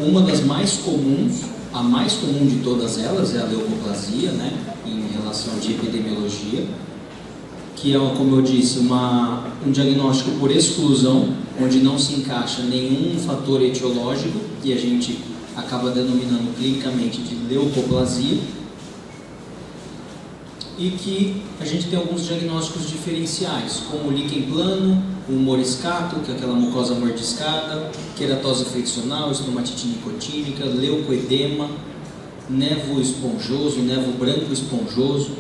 uma das mais comuns, a mais comum de todas elas é a leucoplasia, né, em relação de epidemiologia, que é, como eu disse, um diagnóstico por exclusão, onde não se encaixa nenhum fator etiológico, e a gente acaba denominando clinicamente de leucoplasia, e que a gente tem alguns diagnósticos diferenciais, como o líquen plano, o moriscato, que é aquela mucosa mordiscada, queratose friccional, estomatite nicotínica, leucoedema, névoa esponjoso, névoa branco esponjoso.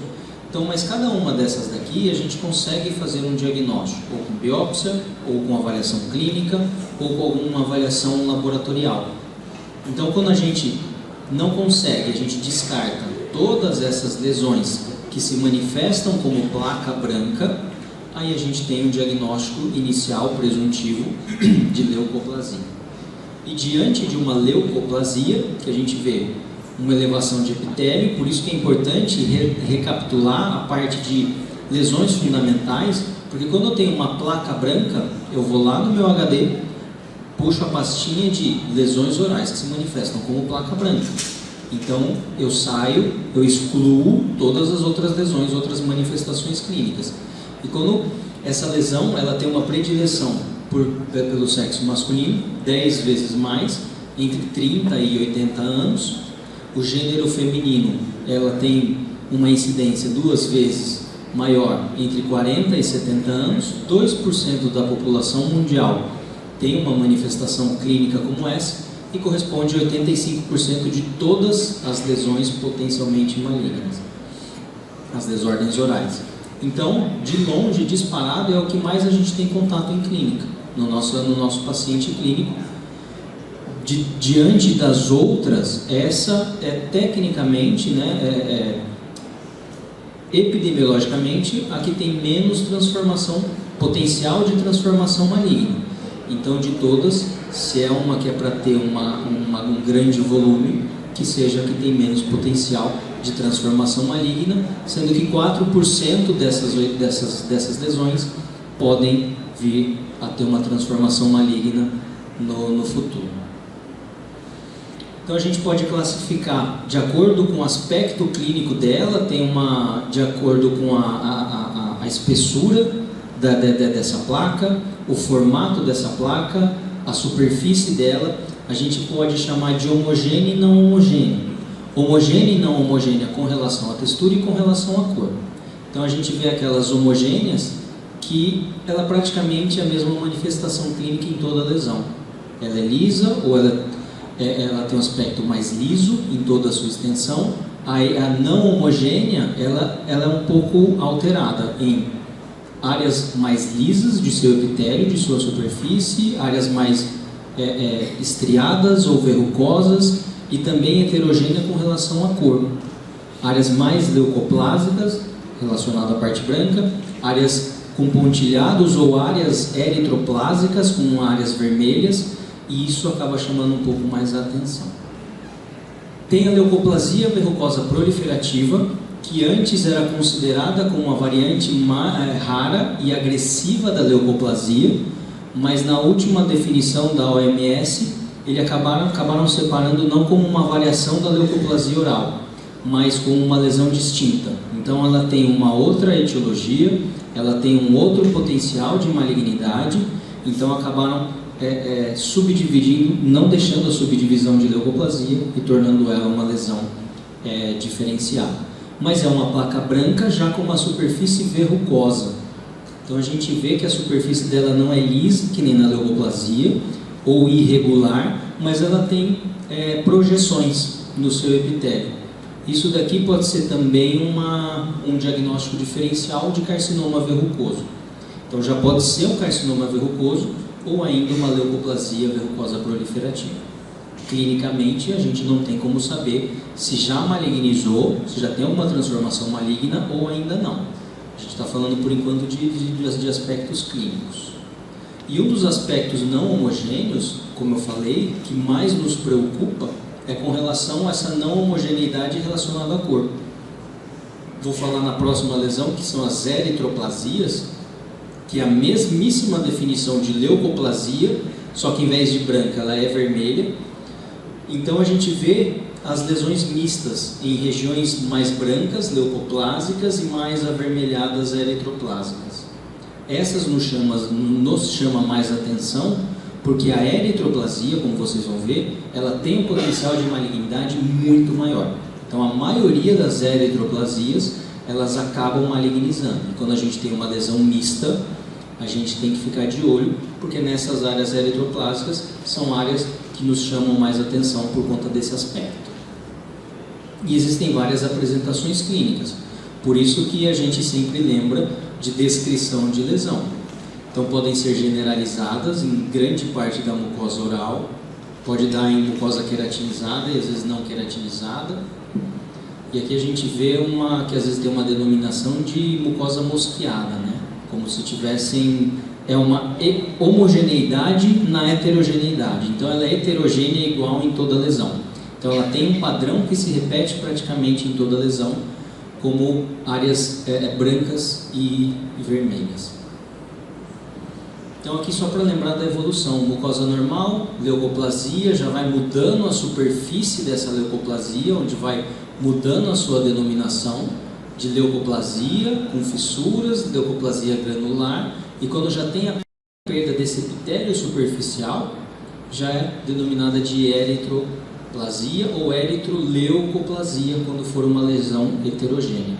Então, mas cada uma dessas daqui a gente consegue fazer um diagnóstico, ou com biópsia, ou com avaliação clínica, ou com alguma avaliação laboratorial. Então, quando a gente não consegue, a gente descarta todas essas lesões que se manifestam como placa branca, aí a gente tem um diagnóstico inicial presuntivo de leucoplasia. E diante de uma leucoplasia, que a gente vê uma elevação de epitélio, por isso que é importante recapitular a parte de lesões fundamentais, porque quando eu tenho uma placa branca, eu vou lá no meu HD, puxo a pastinha de lesões orais que se manifestam como placa branca. Então, eu saio, eu excluo todas as outras lesões, outras manifestações clínicas. E quando essa lesão, ela tem uma predileção pelo sexo masculino, 10 vezes mais, entre 30 e 80 anos. O gênero feminino, ela tem uma incidência 2 vezes maior, entre 40 e 70 anos. 2% da população mundial tem uma manifestação clínica como essa, e corresponde a 85% de todas as lesões potencialmente malignas, as desordens orais. Então, de longe, disparado, é o que mais a gente tem contato em clínica, no nosso paciente clínico. Diante das outras, essa é tecnicamente, epidemiologicamente, a que tem menos transformação, potencial de transformação maligna. Então, de todas, se é uma que é para ter um grande volume, que seja a que tem menos potencial de transformação maligna, sendo que 4% dessas lesões podem vir a ter uma transformação maligna no futuro. Então a gente pode classificar de acordo com o aspecto clínico dela, de acordo com a espessura dessa placa, o formato dessa placa, a superfície dela. A gente pode chamar de homogênea e não homogênea. Homogênea e não homogênea com relação à textura e com relação à cor. Então a gente vê aquelas homogêneas que ela praticamente é a mesma manifestação clínica em toda a lesão. Ela é lisa ou ela tem um aspecto mais liso em toda a sua extensão. A não homogênea, ela é um pouco alterada em áreas mais lisas de seu epitélio, de sua superfície, áreas mais estriadas ou verrucosas, e também heterogênea com relação à cor. Áreas mais leucoplásicas, relacionado à parte branca, áreas com pontilhados ou áreas eritroplásicas com áreas vermelhas, e isso acaba chamando um pouco mais a atenção. Tem a leucoplasia verrucosa proliferativa, que antes era considerada como uma variante rara e agressiva da leucoplasia, mas na última definição da OMS, eles acabaram separando não como uma variação da leucoplasia oral, mas como uma lesão distinta. Então ela tem uma outra etiologia, ela tem um outro potencial de malignidade, então acabaram subdividindo, não deixando a subdivisão de leucoplasia e tornando ela uma lesão diferenciada. Mas é uma placa branca já com uma superfície verrucosa. Então a gente vê que a superfície dela não é lisa, que nem na leucoplasia, ou irregular, mas ela tem projeções no seu epitélio. Isso daqui pode ser também um diagnóstico diferencial de carcinoma verrucoso. Então já pode ser um carcinoma verrucoso ou ainda uma leucoplasia verrucosa proliferativa. Clinicamente, a gente não tem como saber se já malignizou, se já tem alguma transformação maligna ou ainda não. A gente está falando, por enquanto, de aspectos clínicos. E um dos aspectos não homogêneos, como eu falei, que mais nos preocupa é com relação a essa não homogeneidade relacionada à cor. Vou falar na próxima lesão, que são as eritroplasias, que é a mesmíssima definição de leucoplasia, só que em vez de branca ela é vermelha. Então a gente vê as lesões mistas em regiões mais brancas, leucoplásicas, e mais avermelhadas, eritroplásicas. Essas nos chama mais atenção, porque a eritroplasia, como vocês vão ver, ela tem um potencial de malignidade muito maior. Então a maioria das eritroplasias, elas acabam malignizando. E quando a gente tem uma lesão mista, a gente tem que ficar de olho, porque nessas áreas eritroplásicas são áreas que nos chamam mais atenção por conta desse aspecto. E existem várias apresentações clínicas, por isso que a gente sempre lembra de descrição de lesão. Então podem ser generalizadas em grande parte da mucosa oral, pode dar em mucosa queratinizada e às vezes não queratinizada. E aqui a gente vê uma que às vezes tem uma denominação de mucosa mosqueada, né? Como se tivessem uma homogeneidade na heterogeneidade. Então ela é heterogênea igual em toda lesão. Então ela tem um padrão que se repete praticamente em toda lesão, como áreas brancas e vermelhas. Então aqui só para lembrar da evolução, mucosa normal, leucoplasia, já vai mudando a superfície dessa leucoplasia, onde vai mudando a sua denominação de leucoplasia com fissuras, leucoplasia granular, e quando já tem a perda desse epitélio superficial, já é denominada de eritroplasia ou eritroleucoplasia, quando for uma lesão heterogênea.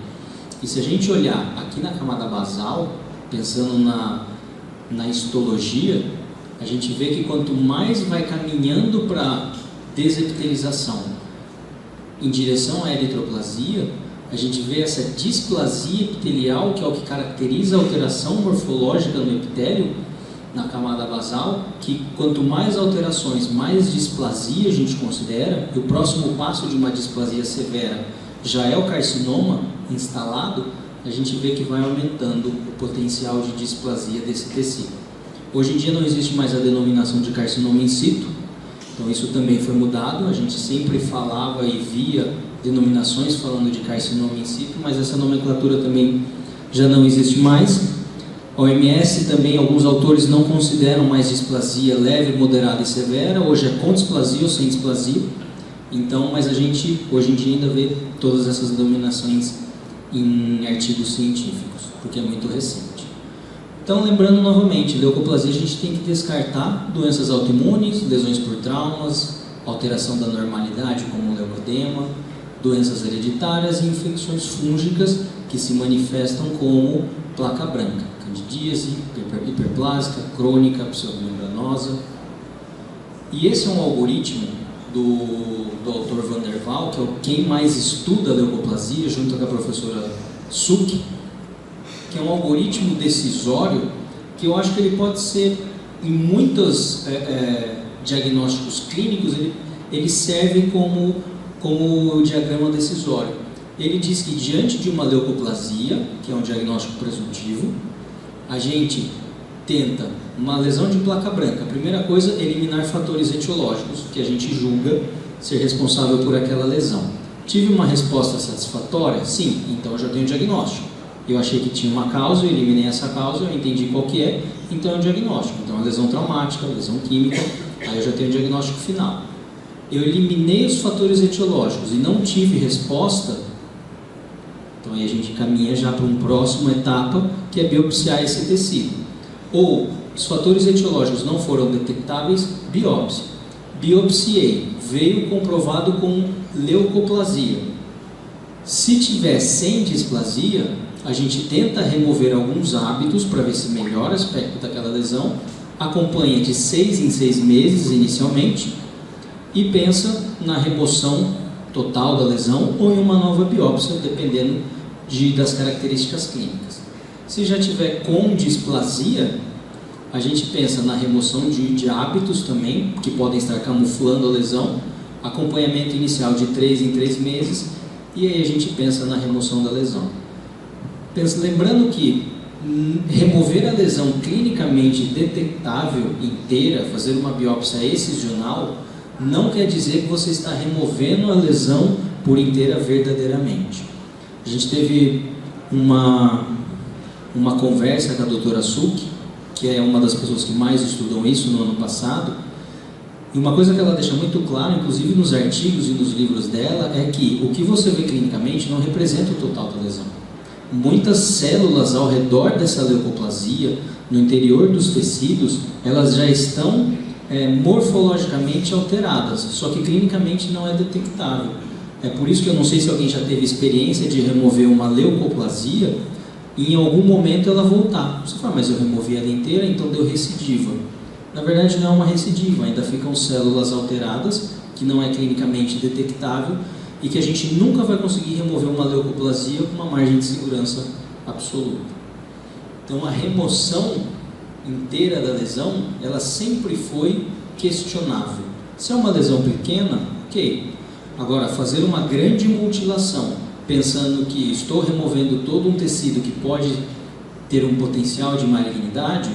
E se a gente olhar aqui na camada basal, pensando na histologia, a gente vê que quanto mais vai caminhando para desepitelização em direção à eritroplasia, a gente vê essa displasia epitelial, que é o que caracteriza a alteração morfológica no epitélio, na camada basal, que quanto mais alterações, mais displasia a gente considera, e o próximo passo de uma displasia severa já é o carcinoma instalado, a gente vê que vai aumentando o potencial de displasia desse tecido. Hoje em dia não existe mais a denominação de carcinoma in situ, então isso também foi mudado, a gente sempre falava e via denominações falando de carcinoma in situ, mas essa nomenclatura também já não existe mais. A OMS também, alguns autores não consideram mais displasia leve, moderada e severa, hoje é com displasia ou sem displasia. Então, mas a gente hoje em dia ainda vê todas essas denominações em artigos científicos, porque é muito recente. Então, lembrando novamente, leucoplasia a gente tem que descartar doenças autoimunes, lesões por traumas, alteração da normalidade como leucodema, doenças hereditárias e infecções fúngicas que se manifestam como placa branca, candidíase, hiperplásica, crônica, pseudomembranosa. E esse é um algoritmo do autor Van der Waal, que é quem mais estuda a leucoplasia, junto com a professora Suk, que é um algoritmo decisório que eu acho que ele pode ser, em muitos diagnósticos clínicos, ele serve como o diagrama decisório. Ele diz que diante de uma leucoplasia, que é um diagnóstico presuntivo, a gente tenta uma lesão de placa branca. A primeira coisa é eliminar fatores etiológicos que a gente julga ser responsável por aquela lesão. Tive uma resposta satisfatória? Sim, então eu já tenho um diagnóstico. Eu achei que tinha uma causa, eu eliminei essa causa, eu entendi qual que é, então é um diagnóstico. Então é lesão traumática, lesão química, aí eu já tenho o diagnóstico final. Eu eliminei os fatores etiológicos e não tive resposta, então aí a gente caminha já para uma próxima etapa, que é biopsiar esse tecido. Ou, os fatores etiológicos não foram detectáveis, biópsia. Biopsiei, veio comprovado com leucoplasia. Se tiver sem displasia, a gente tenta remover alguns hábitos para ver se melhora o aspecto daquela lesão, acompanha de 6 em 6 meses inicialmente e pensa na remoção total da lesão ou em uma nova biópsia, dependendo das características clínicas. Se já tiver com displasia, a gente pensa na remoção de hábitos também, que podem estar camuflando a lesão, acompanhamento inicial de 3 em 3 meses, e aí a gente pensa na remoção da lesão. Lembrando que remover a lesão clinicamente detectável inteira, fazer uma biópsia excisional, não quer dizer que você está removendo a lesão por inteira verdadeiramente. A gente teve uma conversa com a doutora Suk, que é uma das pessoas que mais estudam isso no ano passado, E uma coisa que ela deixa muito claro, inclusive nos artigos e nos livros dela, é que o que você vê clinicamente não representa o total da lesão. Muitas células ao redor dessa leucoplasia, no interior dos tecidos, elas já estão morfologicamente alteradas, só que clinicamente não é detectável. É por isso que eu não sei se alguém já teve experiência de remover uma leucoplasia e em algum momento ela voltar. Você fala, mas eu removi ela inteira, então deu recidiva. Na verdade não é uma recidiva, ainda ficam células alteradas, que não é clinicamente detectável e que a gente nunca vai conseguir remover uma leucoplasia com uma margem de segurança absoluta. Então a remoção inteira da lesão, ela sempre foi questionável. Se é uma lesão pequena, ok. Agora, fazer uma grande mutilação, pensando que estou removendo todo um tecido que pode ter um potencial de malignidade,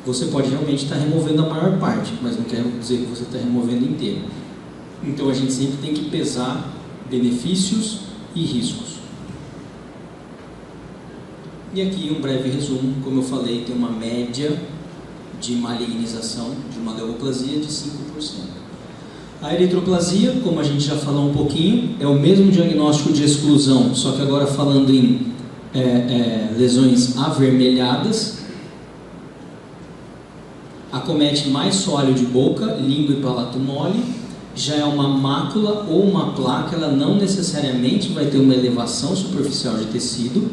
você pode realmente estar removendo a maior parte, mas não quer dizer que você está removendo inteiro. Então a gente sempre tem que pesar benefícios e riscos. E aqui um breve resumo, como eu falei, tem uma média de malignização de uma leucoplasia de 5%. A eritroplasia, como a gente já falou um pouquinho, é o mesmo diagnóstico de exclusão, só que agora falando em lesões avermelhadas. Acomete mais sólido de boca, língua e palato mole. Já é uma mácula ou uma placa, ela não necessariamente vai ter uma elevação superficial de tecido.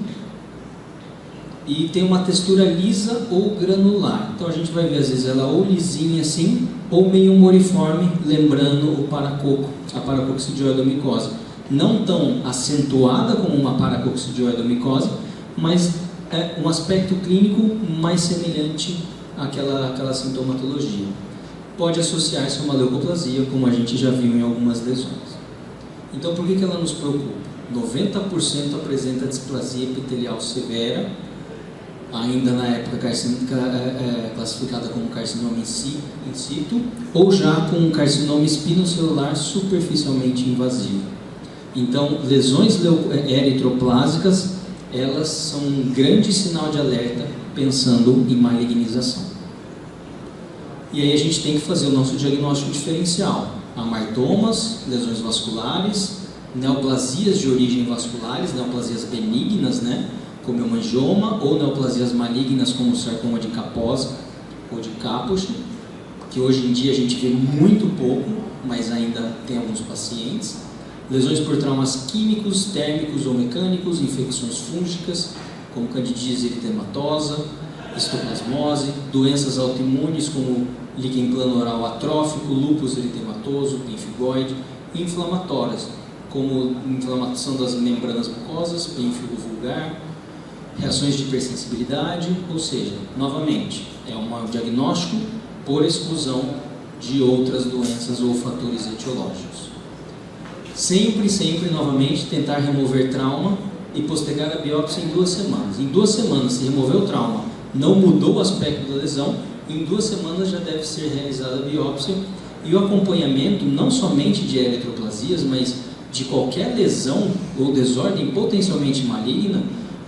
E tem uma textura lisa ou granular. Então a gente vai ver às vezes ela ou lisinha assim, ou meio moriforme, lembrando o paracoco, a paracoccidioidomicose. Não tão acentuada como uma paracoccidioidomicose, mas é um aspecto clínico mais semelhante àquela sintomatologia. Pode associar-se a uma leucoplasia, como a gente já viu em algumas lesões. Então por que ela nos preocupa? 90% apresenta displasia epitelial severa, ainda na época classificada como carcinoma in situ, ou já com um carcinoma espinocelular superficialmente invasivo. Então, lesões eritroplásicas, elas são um grande sinal de alerta pensando em malignização. E aí a gente tem que fazer o nosso diagnóstico diferencial: amartomas, lesões vasculares, neoplasias de origem vasculares, neoplasias benignas, né? Como hemangioma, ou neoplasias malignas como o sarcoma de Kaposi ou de Kaposi, que hoje em dia a gente vê muito pouco, mas ainda tem alguns pacientes. Lesões por traumas químicos, térmicos ou mecânicos, infecções fúngicas, como candidíase eritematosa, histoplasmose, doenças autoimunes como líquen plano oral atrófico, lúpus eritematoso, pemfigoide, e inflamatórias, como inflamação das membranas mucosas, pênfigo vulgar, reações de hipersensibilidade, ou seja, novamente, é um diagnóstico por exclusão de outras doenças ou fatores etiológicos. Sempre, novamente, tentar remover trauma e postergar a biópsia em 2 semanas. Em 2 semanas, se remover o trauma, não mudou o aspecto da lesão, em 2 semanas já deve ser realizada a biópsia e o acompanhamento, não somente de eritroplasias, mas de qualquer lesão ou desordem potencialmente maligna.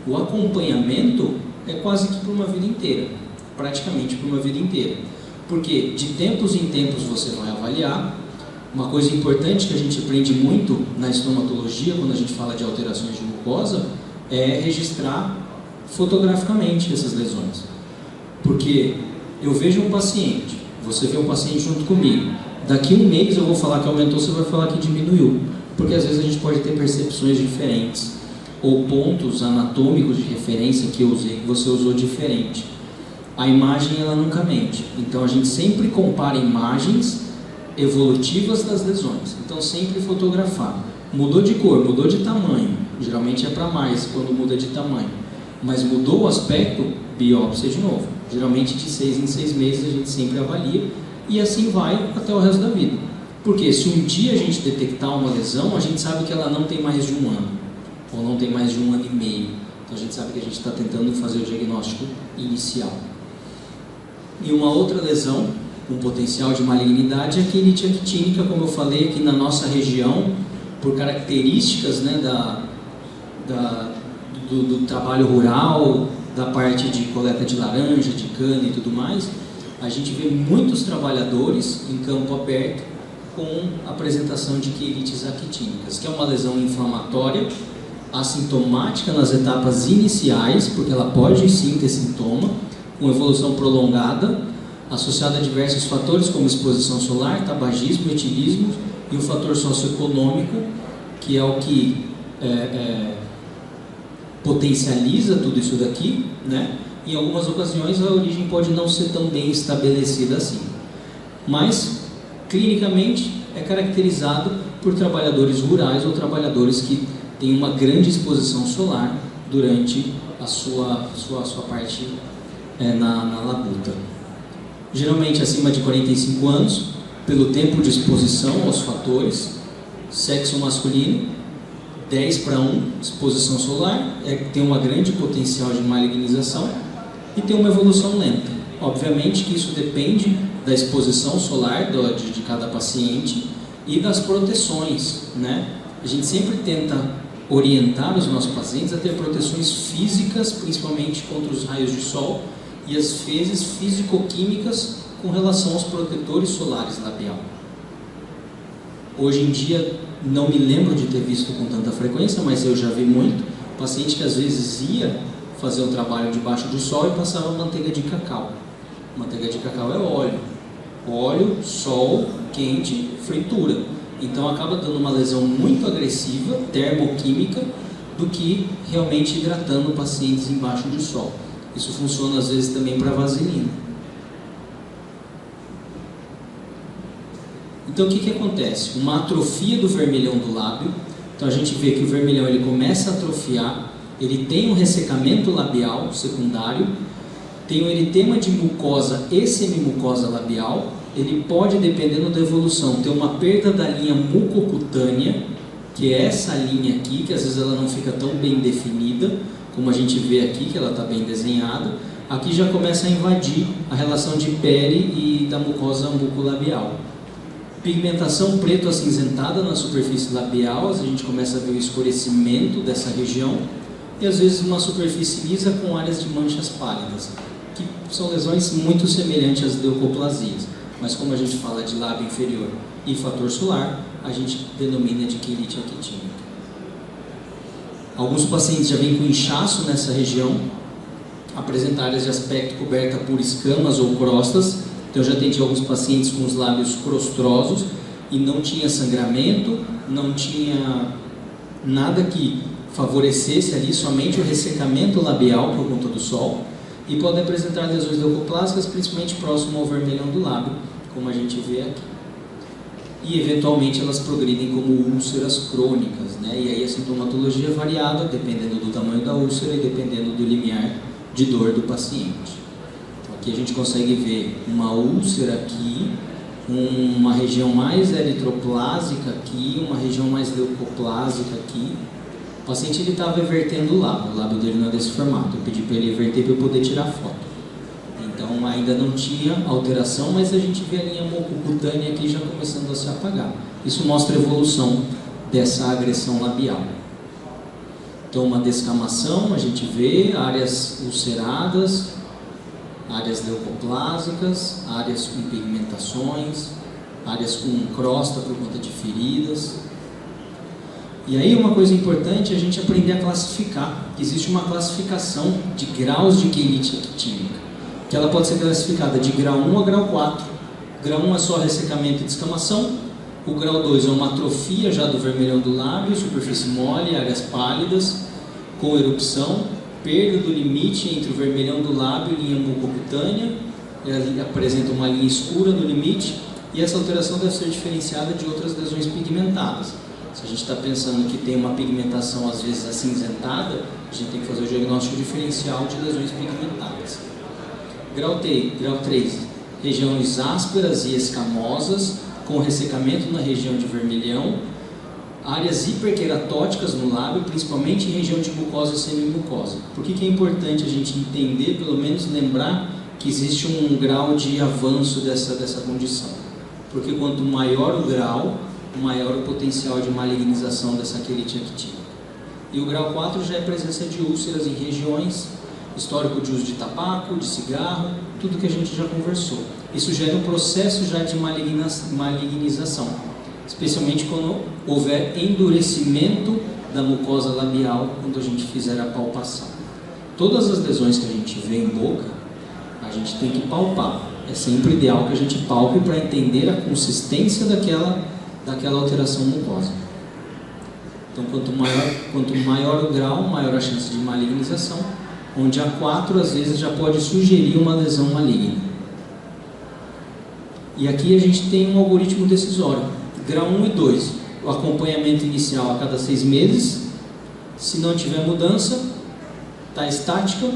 O acompanhamento é quase que por uma vida inteira, praticamente por uma vida inteira, porque de tempos em tempos você vai avaliar. Uma coisa importante que a gente aprende muito na estomatologia, quando a gente fala de alterações de mucosa, é registrar fotograficamente essas lesões, porque eu vejo um paciente, você vê um paciente junto comigo, daqui um mês eu vou falar que aumentou, você vai falar que diminuiu, porque às vezes a gente pode ter percepções diferentes, ou pontos anatômicos de referência que eu usei, que você usou diferente. A imagem, ela nunca mente. Então a gente sempre compara imagens evolutivas das lesões. Então sempre fotografar. Mudou de cor, mudou de tamanho. Geralmente é para mais quando muda de tamanho. Mas mudou o aspecto, biópsia de novo. Geralmente de 6 em 6 meses a gente sempre avalia e assim vai até o resto da vida. Porque se um dia a gente detectar uma lesão, a gente sabe que ela não tem mais de 1 ano. Ou não tem mais de 1 ano e meio. Então a gente sabe que a gente está tentando fazer o diagnóstico inicial. E uma outra lesão com potencial de malignidade é a quinite actínica, como eu falei, aqui na nossa região, por características, né, do trabalho rural, da parte de coleta de laranja, de cana e tudo mais, a gente vê muitos trabalhadores em campo aberto com apresentação de queilites actínicas, que é uma lesão inflamatória, assintomática nas etapas iniciais, porque ela pode sim ter sintoma, com evolução prolongada, associada a diversos fatores como exposição solar, tabagismo, etilismo e o fator socioeconômico, que é o que potencializa tudo isso daqui, né? Em algumas ocasiões a origem pode não ser tão bem estabelecida assim, mas clinicamente é caracterizado por trabalhadores rurais ou trabalhadores que têm uma grande exposição solar durante a sua parte na labuta. Geralmente acima de 45 anos, pelo tempo de exposição aos fatores, sexo masculino, 10:1, exposição solar, tem uma grande potencial de malignização e tem uma evolução lenta. Obviamente que isso depende da exposição solar de cada paciente e das proteções, né? A gente sempre tenta orientar os nossos pacientes a ter proteções físicas, principalmente contra os raios de sol, e as fezes físico-químicas com relação aos protetores solares labial. Hoje em dia, não me lembro de ter visto com tanta frequência, mas eu já vi muito, paciente que às vezes ia fazer um trabalho debaixo do sol e passava manteiga de cacau. Manteiga de cacau é óleo. Óleo, sol, quente, fritura. Então acaba dando uma lesão muito agressiva, termoquímica, do que realmente hidratando pacientes embaixo do sol. Isso funciona às vezes também para vaselina. Então o que acontece? Uma atrofia do vermelhão do lábio. Então a gente vê que o vermelhão ele começa a atrofiar, ele tem um ressecamento labial secundário, tem um eritema de mucosa e semimucosa labial. Ele pode, dependendo da evolução, ter uma perda da linha mucocutânea, que é essa linha aqui, que às vezes ela não fica tão bem definida, como a gente vê aqui, que ela está bem desenhada. Aqui já começa a invadir a relação de pele e da mucosa mucolabial. Pigmentação preto acinzentada na superfície labial, a gente começa a ver o escurecimento dessa região, e às vezes uma superfície lisa com áreas de manchas pálidas, que são lesões muito semelhantes às leucoplasias, mas como a gente fala de lábio inferior e fator solar, a gente denomina de queilite actínica. Alguns pacientes já vêm com inchaço nessa região, apresentam áreas de aspecto coberta por escamas ou crostas. Então eu já atendi alguns pacientes com os lábios crostrosos e não tinha sangramento, não tinha nada que favorecesse ali, somente o ressecamento labial por conta do sol, e podem apresentar lesões leucoplásicas, principalmente próximo ao vermelhão do lábio, como a gente vê aqui. E eventualmente elas progridem como úlceras crônicas, né? E aí a sintomatologia é variada, dependendo do tamanho da úlcera e dependendo do limiar de dor do paciente. Aqui a gente consegue ver uma úlcera aqui, uma região mais eritroplásica aqui, uma região mais leucoplásica aqui. O paciente estava evertendo o lábio dele não é desse formato. Eu pedi para ele everter para eu poder tirar foto. Então ainda não tinha alteração, mas a gente vê a linha mucocutânea aqui já começando a se apagar. Isso mostra a evolução dessa agressão labial. Então uma descamação, a gente vê áreas ulceradas, áreas leucoplásicas, áreas com pigmentações, áreas com crosta por conta de feridas. E aí uma coisa importante é a gente aprender a classificar. Existe uma classificação de graus de queilite actínica, que ela pode ser classificada de grau 1 a grau 4. Grau 1 é só ressecamento e descamação. O grau 2 é uma atrofia já do vermelhão do lábio, superfície mole, áreas pálidas, com erupção, perda do limite entre o vermelhão do lábio e linha mucocutânea, ela apresenta uma linha escura no limite, e essa alteração deve ser diferenciada de outras lesões pigmentadas. Se a gente está pensando que tem uma pigmentação às vezes acinzentada, a gente tem que fazer o diagnóstico diferencial de lesões pigmentadas. Grau 3, regiões ásperas e escamosas, com ressecamento na região de vermelhão, áreas hiperqueratóticas no lábio, principalmente em região de mucosa e semimucosa. Por que é importante a gente entender, pelo menos lembrar, que existe um grau de avanço dessa condição? Porque quanto maior o grau, maior o potencial de malignização dessa queilite actínica. E o grau 4 já é presença de úlceras em regiões histórico de uso de tabaco, de cigarro, tudo que a gente já conversou. Isso gera um processo já de malignização, especialmente quando houver endurecimento da mucosa labial quando a gente fizer a palpação. Todas as lesões que a gente vê em boca, a gente tem que palpar. É sempre ideal que a gente palpe para entender a consistência daquela alteração mucosa. Então, quanto maior o grau, maior a chance de malignização, onde a 4 às vezes já pode sugerir uma lesão maligna. E aqui a gente tem um algoritmo decisório, grau 1 e 2, o acompanhamento inicial a cada 6 meses, se não tiver mudança, está estática,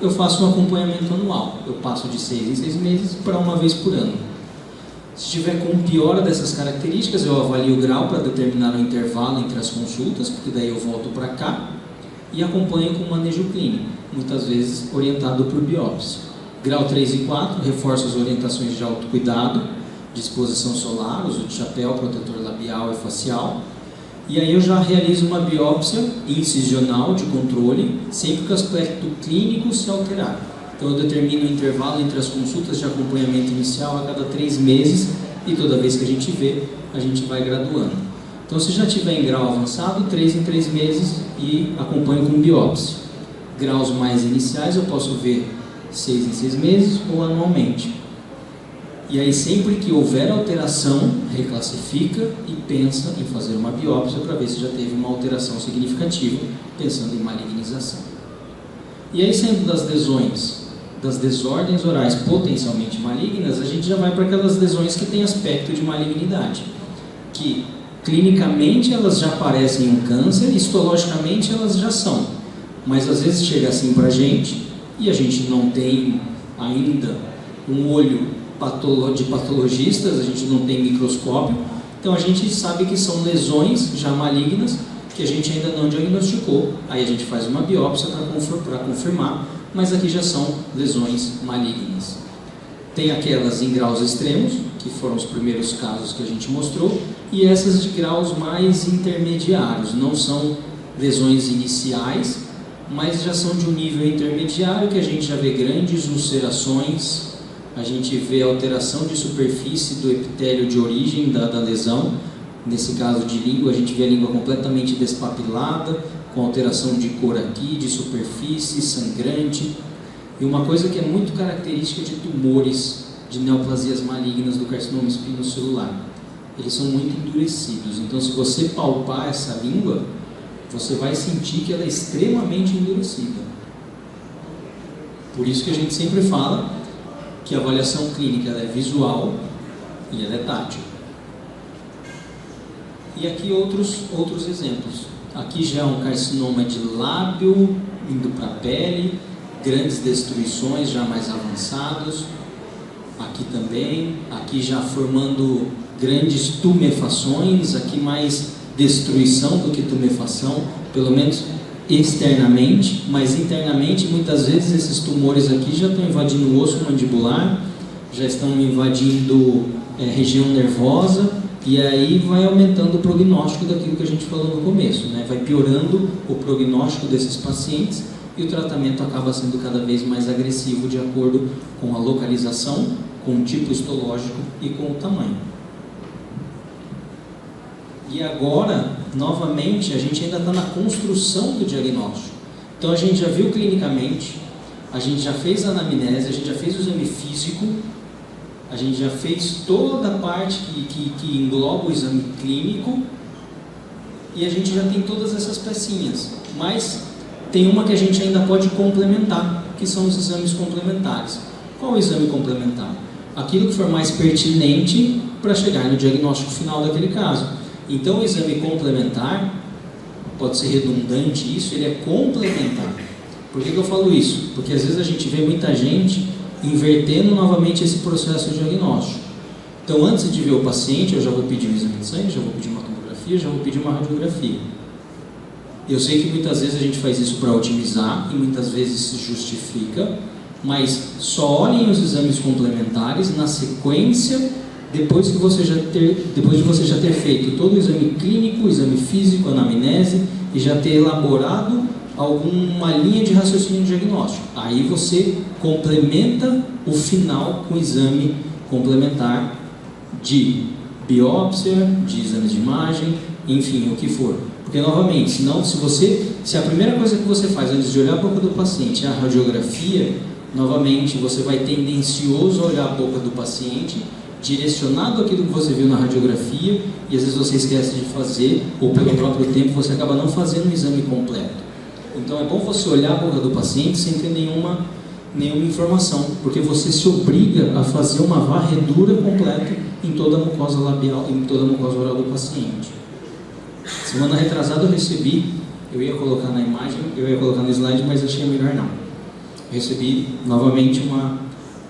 eu faço um acompanhamento anual, eu passo de 6 em 6 meses para uma vez por ano. Se tiver com piora dessas características, eu avalio o grau para determinar o intervalo entre as consultas, porque daí eu volto para cá e acompanho com manejo clínico, muitas vezes orientado por biópsia. Grau 3 e 4, reforço as orientações de autocuidado, de exposição solar, uso de chapéu, protetor labial e facial. E aí eu já realizo uma biópsia incisional de controle, sempre que o aspecto clínico se alterar. Então eu determino o intervalo entre as consultas de acompanhamento inicial a cada 3 meses e toda vez que a gente vê, a gente vai graduando. Então se já tiver em grau avançado, 3 em 3 meses e acompanho com biópsia. Graus mais iniciais eu posso ver 6 em 6 meses ou anualmente. E aí sempre que houver alteração, reclassifica e pensa em fazer uma biópsia para ver se já teve uma alteração significativa, pensando em malignização. E aí saindo das lesões, das desordens orais potencialmente malignas, a gente já vai para aquelas lesões que têm aspecto de malignidade, que clinicamente elas já parecem um câncer, histologicamente elas já são, mas às vezes chega assim para a gente e a gente não tem ainda um olho de patologistas, a gente não tem microscópio, então a gente sabe que são lesões já malignas que a gente ainda não diagnosticou, aí a gente faz uma biópsia para confirmar, mas aqui já são lesões malignas. Tem aquelas em graus extremos, que foram os primeiros casos que a gente mostrou, e essas de graus mais intermediários, não são lesões iniciais, mas já são de um nível intermediário, que a gente já vê grandes ulcerações, a gente vê alteração de superfície do epitélio de origem da lesão. Nesse caso de língua, a gente vê a língua completamente despapilada, com alteração de cor aqui, de superfície, sangrante. E uma coisa que é muito característica de tumores, de neoplasias malignas do carcinoma espinocelular, eles são muito endurecidos. Então, se você palpar essa língua, você vai sentir que ela é extremamente endurecida. Por isso que a gente sempre fala que a avaliação clínica ela é visual e ela é tátil. E aqui outros exemplos. Aqui já é um carcinoma de lábio, indo para a pele, grandes destruições já mais avançados. Aqui também, aqui já formando grandes tumefações, aqui mais destruição do que tumefação, pelo menos externamente, mas internamente muitas vezes esses tumores aqui já estão invadindo o osso mandibular, já estão invadindo região nervosa, e aí vai aumentando o prognóstico daquilo que a gente falou no começo, né? Vai piorando o prognóstico desses pacientes e o tratamento acaba sendo cada vez mais agressivo de acordo com a localização, com o tipo histológico e com o tamanho. E agora, novamente, a gente ainda está na construção do diagnóstico. Então a gente já viu clinicamente, a gente já fez a anamnese, a gente já fez o exame físico, a gente já fez toda a parte que engloba o exame clínico e a gente já tem todas essas pecinhas. Mas tem uma que a gente ainda pode complementar, que são os exames complementares. Qual é o exame complementar? Aquilo que for mais pertinente para chegar no diagnóstico final daquele caso. Então o exame complementar, pode ser redundante isso, ele é complementar. Por que eu falo isso? Porque às vezes a gente vê muita gente invertendo novamente esse processo diagnóstico. Então antes de ver o paciente, eu já vou pedir um exame de sangue, já vou pedir uma tomografia, já vou pedir uma radiografia. Eu sei que muitas vezes a gente faz isso para otimizar e muitas vezes se justifica, mas só olhem os exames complementares na sequência depois de você já ter feito todo o exame clínico, o exame físico, a anamnese e já ter elaborado alguma linha de raciocínio diagnóstico. Aí você complementa o final com exame complementar de biópsia, de exames de imagem, enfim, o que for. Porque, novamente, se a primeira coisa que você faz antes de olhar a boca do paciente é a radiografia, novamente, você vai tendencioso a olhar a boca do paciente, direcionado àquilo que você viu na radiografia, e às vezes você esquece de fazer, ou pelo próprio tempo você acaba não fazendo o exame completo. Então é bom você olhar a boca do paciente sem ter nenhuma informação, porque você se obriga a fazer uma varredura completa em toda a mucosa labial, em toda a mucosa oral do paciente. Semana retrasada eu ia colocar na imagem, eu ia colocar no slide, mas achei melhor não. Eu recebi novamente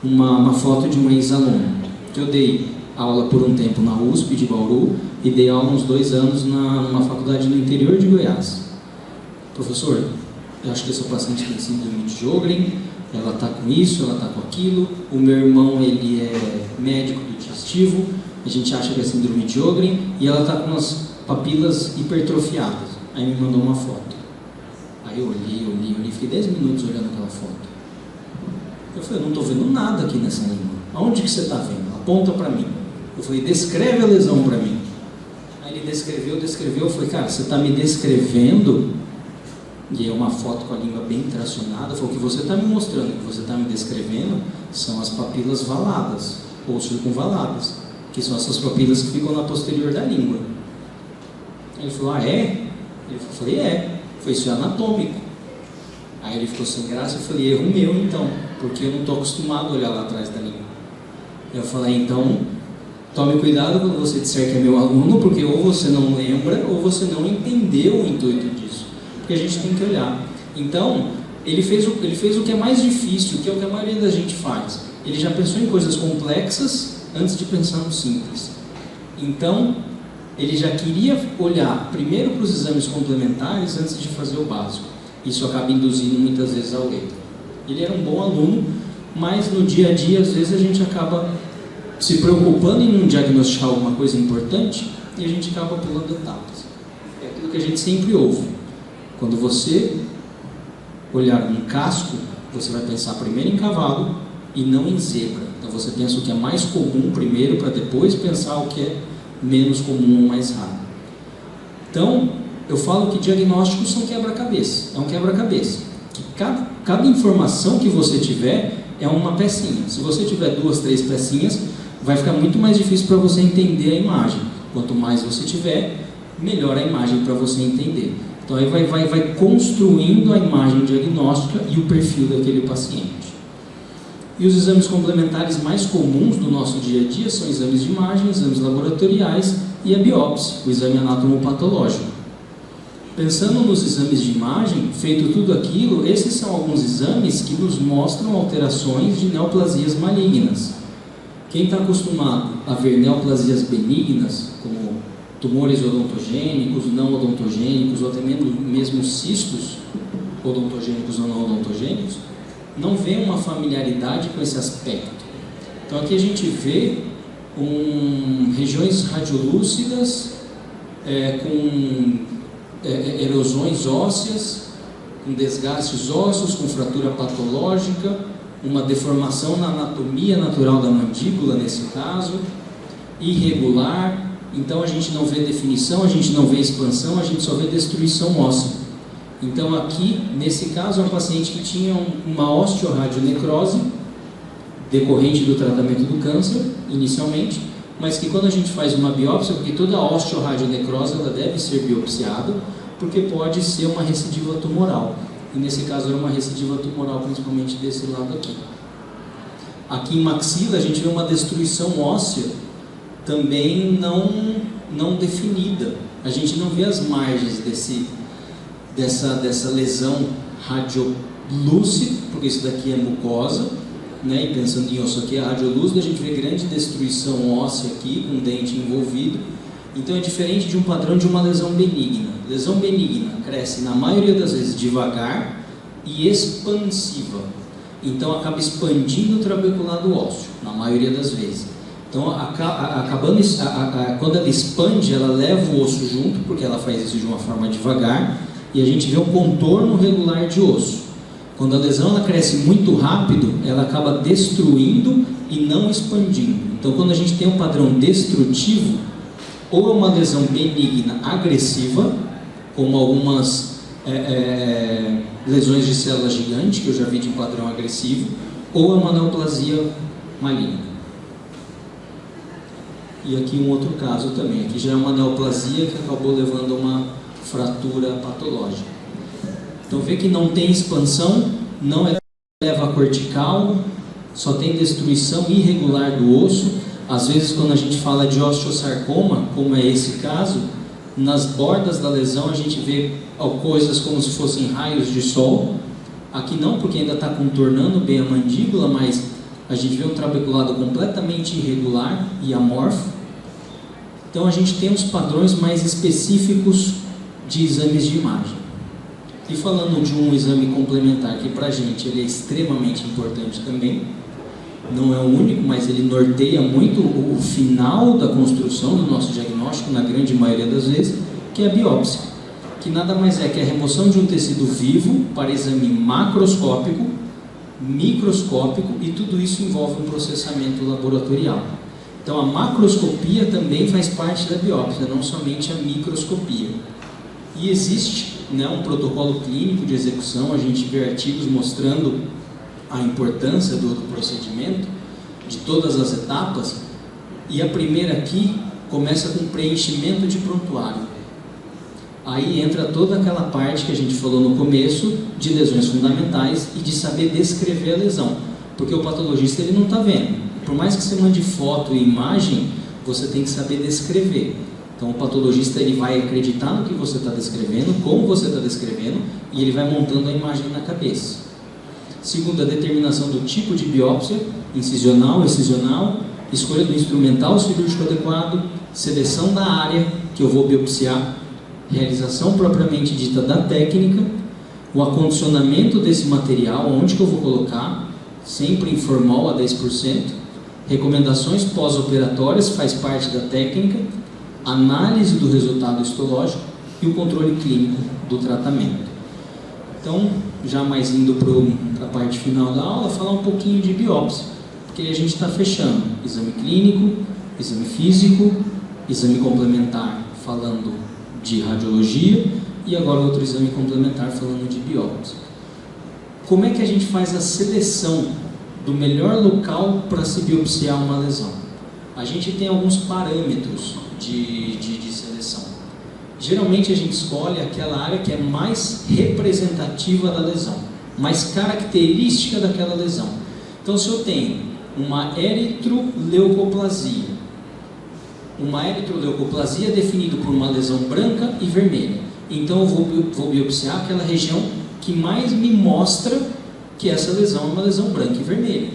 uma foto de um ex-aluno, que eu dei aula por um tempo na USP de Bauru e dei aula uns 2 anos numa faculdade no interior de Goiás. Professor, eu acho que essa paciente tem síndrome de Sjögren, ela está com isso, ela está com aquilo, o meu irmão ele é médico digestivo, a gente acha que é síndrome de Sjögren e ela está com umas papilas hipertrofiadas. Aí me mandou uma foto. Aí eu olhei, fiquei 10 minutos olhando aquela foto. Eu falei, eu não estou vendo nada aqui nessa língua. Aonde que você está vendo? Aponta para mim. Eu falei, descreve a lesão para mim. Aí ele descreveu, eu falei, cara, você está me descrevendo, e é uma foto com a língua bem tracionada, foi o que você está me mostrando, o que você está me descrevendo são as papilas valadas, ou circunvaladas, que são essas papilas que ficam na posterior da língua. Ele falou, ah, é? Eu falei, é. Foi isso, é anatômico. Aí ele ficou sem graça, eu falei, erro meu então, porque eu não estou acostumado a olhar lá atrás da língua. Eu falei, então, tome cuidado quando você disser que é meu aluno, porque ou você não lembra, ou você não entendeu o intuito disso. Porque a gente tem que olhar. Então, ele fez o que é mais difícil, que é o que a maioria da gente faz. Ele já pensou em coisas complexas antes de pensar no simples. Então, ele já queria olhar primeiro para os exames complementares antes de fazer o básico. Isso acaba induzindo muitas vezes ao erro. Ele era um bom aluno, mas no dia a dia, às vezes, a gente acaba se preocupando em não diagnosticar alguma coisa importante e a gente acaba pulando etapas. É aquilo que a gente sempre ouve. Quando você olhar um casco, você vai pensar primeiro em cavalo e não em zebra. Então você pensa o que é mais comum primeiro para depois pensar o que é menos comum ou mais raro. Então, eu falo que diagnósticos são quebra-cabeça. É um quebra-cabeça. Que cada informação que você tiver é uma pecinha. Se você tiver 2, 3 pecinhas, vai ficar muito mais difícil para você entender a imagem. Quanto mais você tiver, melhor a imagem para você entender. Então aí vai construindo a imagem diagnóstica e o perfil daquele paciente. E os exames complementares mais comuns do nosso dia a dia são exames de imagem, exames laboratoriais e a biópsia, o exame anatomopatológico. Pensando nos exames de imagem, feito tudo aquilo, esses são alguns exames que nos mostram alterações de neoplasias malignas. Quem está acostumado a ver neoplasias benignas, como tumores odontogênicos, não odontogênicos, ou até mesmo cistos odontogênicos ou não odontogênicos, não vê uma familiaridade com esse aspecto. Então aqui a gente vê regiões radiolúcidas com erosões ósseas, com desgastes ósseos, com fratura patológica, uma deformação na anatomia natural da mandíbula, nesse caso, irregular. Então a gente não vê definição, a gente não vê expansão, a gente só vê destruição óssea. Então aqui, nesse caso, é um paciente que tinha uma osteoradionecrose decorrente do tratamento do câncer, inicialmente, mas que quando a gente faz uma biópsia, porque toda a osteoradionecrose ela deve ser biopsiada, porque pode ser uma recidiva tumoral. E nesse caso era uma recidiva tumoral, principalmente desse lado aqui. Aqui em maxila a gente vê uma destruição óssea também não definida. A gente não vê as margens dessa lesão radiolúcida, porque isso daqui é mucosa, né? E pensando em osso aqui é radiolúcida, a gente vê grande destruição óssea aqui, com o dente envolvido. Então é diferente de um padrão de uma lesão benigna. Lesão benigna cresce na maioria das vezes devagar e expansiva. Então acaba expandindo o trabeculado ósseo, na maioria das vezes. Então, quando ela expande, ela leva o osso junto, porque ela faz isso de uma forma devagar, e a gente vê um contorno regular de osso. Quando a lesão ela cresce muito rápido, ela acaba destruindo e não expandindo. Então, quando a gente tem um padrão destrutivo, ou é uma lesão benigna agressiva, como algumas lesões de célula gigante, que eu já vi de padrão agressivo, ou é uma neoplasia maligna. E aqui um outro caso também, aqui já é uma neoplasia que acabou levando a uma fratura patológica. Então vê que não tem expansão, não é leva cortical, só tem destruição irregular do osso. Às vezes quando a gente fala de osteosarcoma, como é esse caso, nas bordas da lesão a gente vê coisas como se fossem raios de sol. Aqui não, porque ainda está contornando bem a mandíbula, mas a gente vê um trabeculado completamente irregular e amorfo. Então a gente tem uns padrões mais específicos de exames de imagem. E falando de um exame complementar que para a gente ele é extremamente importante também, não é o único, mas ele norteia muito o final da construção do nosso diagnóstico, na grande maioria das vezes, que é a biópsia, que nada mais é que a remoção de um tecido vivo para exame macroscópico, microscópico, e tudo isso envolve um processamento laboratorial. Então a macroscopia também faz parte da biópsia, não somente a microscopia. E existe um protocolo clínico de execução, a gente vê artigos mostrando a importância do procedimento, de todas as etapas, e a primeira aqui começa com preenchimento de prontuário. Aí entra toda aquela parte que a gente falou no começo, de lesões fundamentais e de saber descrever a lesão, porque o patologista ele não está vendo. Por mais que você mande foto e imagem, você tem que saber descrever. Então o patologista ele vai acreditar no que você está descrevendo, como você está descrevendo, e ele vai montando a imagem na cabeça. Segundo, a determinação do tipo de biópsia, incisional, excisional, escolha do instrumental cirúrgico adequado, seleção da área que eu vou biopsiar, realização propriamente dita da técnica, o acondicionamento desse material, onde que eu vou colocar, sempre em formol a 10%, recomendações pós-operatórias, faz parte da técnica, análise do resultado histológico e o controle clínico do tratamento. Então, já mais indo para a parte final da aula, falar um pouquinho de biópsia, porque a gente está fechando exame clínico, exame físico, exame complementar falando de radiologia e agora outro exame complementar falando de biópsia. Como é que a gente faz a seleção do melhor local para se biopsiar uma lesão? A gente tem alguns parâmetros de seleção. Geralmente a gente escolhe aquela área que é mais representativa da lesão, mais característica daquela lesão. Então, se eu tenho uma eritroleucoplasia é definida por uma lesão branca e vermelha. Então, eu vou biopsiar aquela região que mais me mostra que essa lesão é uma lesão branca e vermelha,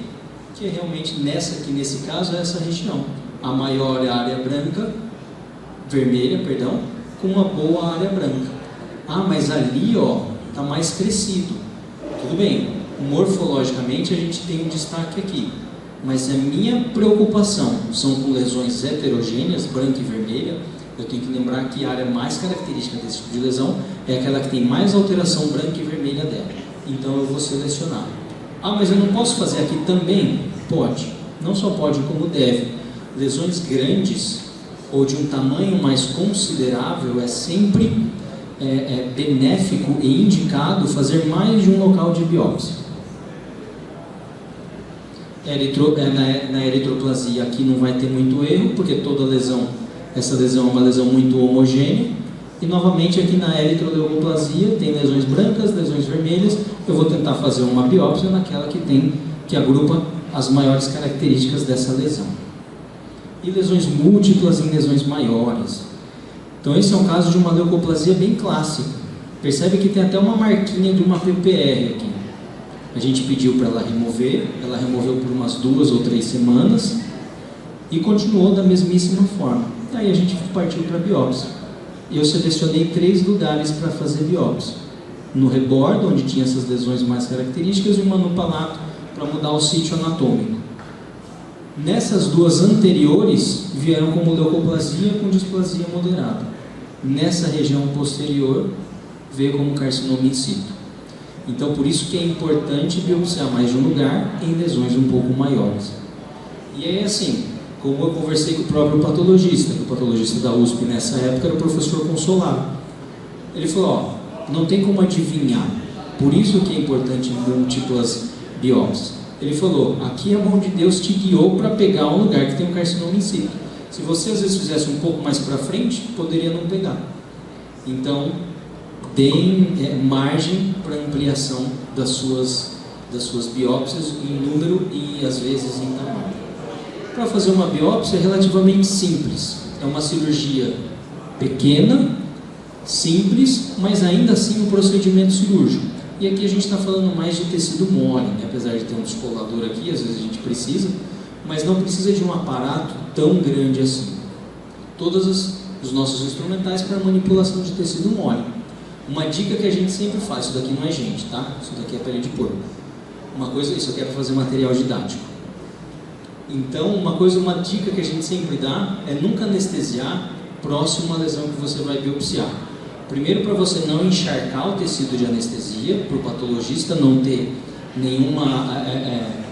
que é realmente nesse caso é essa região. A maior área vermelha, com uma boa área branca. Ah, mas ali está mais crescido. Tudo bem, morfologicamente a gente tem um destaque aqui, mas a minha preocupação são com lesões heterogêneas, branca e vermelha. Eu tenho que lembrar que a área mais característica desse tipo de lesão é aquela que tem mais alteração branca e vermelha dela. Então eu vou selecionar. Ah, mas eu não posso fazer aqui também? Pode. Não só pode, como deve. Lesões grandes ou de um tamanho mais considerável é sempre benéfico e indicado fazer mais de um local de biópsia. Na eritroplasia aqui não vai ter muito erro, porque essa lesão é uma lesão muito homogênea. E novamente aqui na eritroleucoplasia tem lesões brancas, lesões vermelhas. Eu vou tentar fazer uma biópsia naquela que agrupa as maiores características dessa lesão. E lesões múltiplas em lesões maiores. Então esse é um caso de uma leucoplasia bem clássica. Percebe que tem até uma marquinha de uma PPR aqui. A gente pediu para ela removeu por umas 2 ou 3 semanas e continuou da mesmíssima forma. Aí a gente partiu para a biópsia. Eu selecionei 3 lugares para fazer biópsia. No rebordo, onde tinha essas lesões mais características, e uma no palato para mudar o sítio anatômico. Nessas 2 anteriores, vieram como leucoplasia com displasia moderada. Nessa região posterior, vê como carcinoma in situ. Então, por isso que é importante biopsiar mais de um lugar em lesões um pouco maiores. E aí, assim, como eu conversei com o próprio patologista, que o patologista da USP nessa época era o professor Consolado. Ele falou, não tem como adivinhar, por isso que é importante múltiplas biópsias. Ele falou, aqui a mão de Deus te guiou para pegar um lugar que tem um carcinoma in situ. Se você às vezes fizesse um pouco mais para frente, poderia não pegar. Então, deem margem para ampliação das suas biópsias em número e às vezes em tamanho. Para fazer uma biópsia é relativamente simples. É uma cirurgia pequena, simples, mas ainda assim um procedimento cirúrgico. E aqui a gente está falando mais de tecido mole, né? Apesar de ter um descolador aqui, às vezes a gente precisa, mas não precisa de um aparato tão grande assim. Todos os nossos instrumentais para manipulação de tecido mole. Uma dica que a gente sempre faz, isso daqui não é gente, tá? Isso daqui é pele de porco. Isso aqui é para fazer material didático. Então, uma dica que a gente sempre dá é nunca anestesiar próximo à lesão que você vai biopsiar. Primeiro, para você não encharcar o tecido de anestesia, para o patologista não ter nenhuma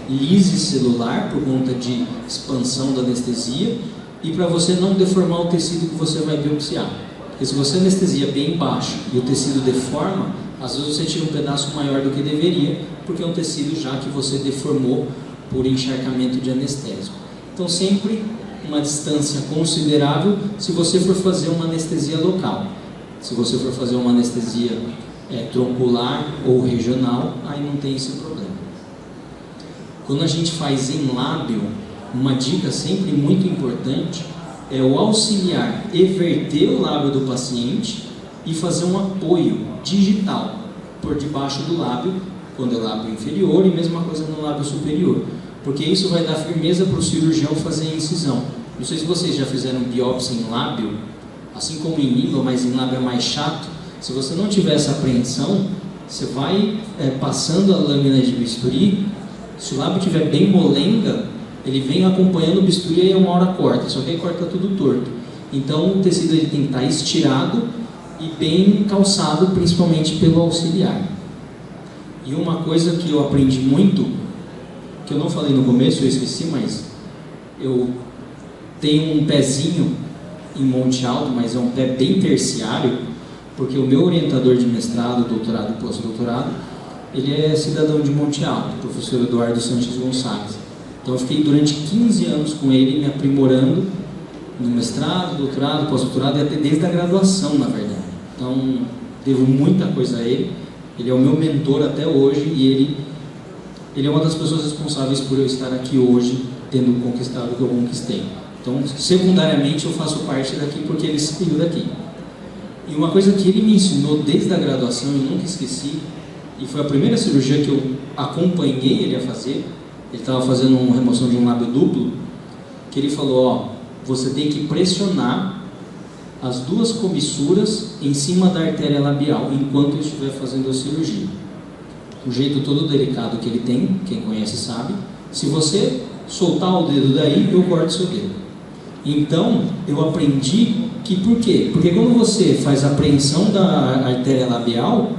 lise celular por conta de expansão da anestesia, e para você não deformar o tecido que você vai biopsiar. Porque se você anestesia bem baixo e o tecido deforma, às vezes você tira um pedaço maior do que deveria, porque é um tecido já que você deformou por encharcamento de anestésico. Então, sempre uma distância considerável se você for fazer uma anestesia local. Se você for fazer uma anestesia troncular ou regional, aí não tem esse problema. Quando a gente faz em lábio, uma dica sempre muito importante é o auxiliar everter o lábio do paciente e fazer um apoio digital por debaixo do lábio, quando é lábio inferior, e mesma coisa no lábio superior, porque isso vai dar firmeza para o cirurgião fazer a incisão. Não sei se vocês já fizeram biópsia em lábio, assim como em língua, mas em lábio é mais chato. Se você não tiver essa apreensão, você vai passando a lâmina de bisturi. Se o lábio estiver bem molenga, ele vem acompanhando o bisturi e uma hora corta, só que aí corta tudo torto. Então o tecido ele tem que estar estirado e bem calçado, principalmente pelo auxiliar. E uma coisa que eu aprendi muito, que eu não falei no começo, eu esqueci, mas eu tenho um pezinho em Monte Alto, mas é um pé bem terciário, porque o meu orientador de mestrado, doutorado e pós-doutorado, ele é cidadão de Monte Alto, o professor Eduardo Sanches Gonçalves. Então eu fiquei durante 15 anos com ele, me aprimorando no mestrado, doutorado, pós-doutorado e até desde a graduação, na verdade. Então devo muita coisa a ele. Ele é o meu mentor até hoje e ele é uma das pessoas responsáveis por eu estar aqui hoje, tendo conquistado o que eu conquistei. Então, secundariamente, eu faço parte daqui porque ele saiu daqui. E uma coisa que ele me ensinou desde a graduação, eu nunca esqueci, e foi a primeira cirurgia que eu acompanhei ele a fazer. Ele estava fazendo uma remoção de um lábio duplo, que ele falou, você tem que pressionar as duas comissuras em cima da artéria labial, enquanto eu estiver fazendo a cirurgia. Um jeito todo delicado que ele tem, quem conhece sabe, se você soltar o dedo daí, eu corto seu dedo. Então, eu aprendi que, por quê? Porque quando você faz a apreensão da artéria labial,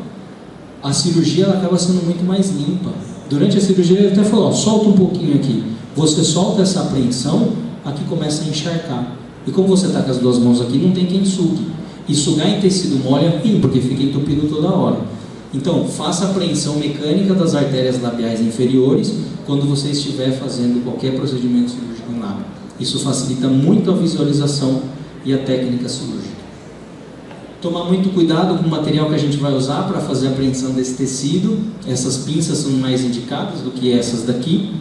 a cirurgia ela acaba sendo muito mais limpa. Durante a cirurgia ele até falou, solta um pouquinho aqui. Você solta essa apreensão, aqui começa a encharcar. E como você está com as duas mãos aqui, não tem quem sugue. E sugar em tecido mole é ruim, porque fica entupido toda hora. Então, faça a apreensão mecânica das artérias labiais inferiores quando você estiver fazendo qualquer procedimento cirúrgico em lábio. Isso facilita muito a visualização e a técnica cirúrgica. Tomar muito cuidado com o material que a gente vai usar para fazer a apreensão desse tecido. Essas pinças são mais indicadas do que essas daqui,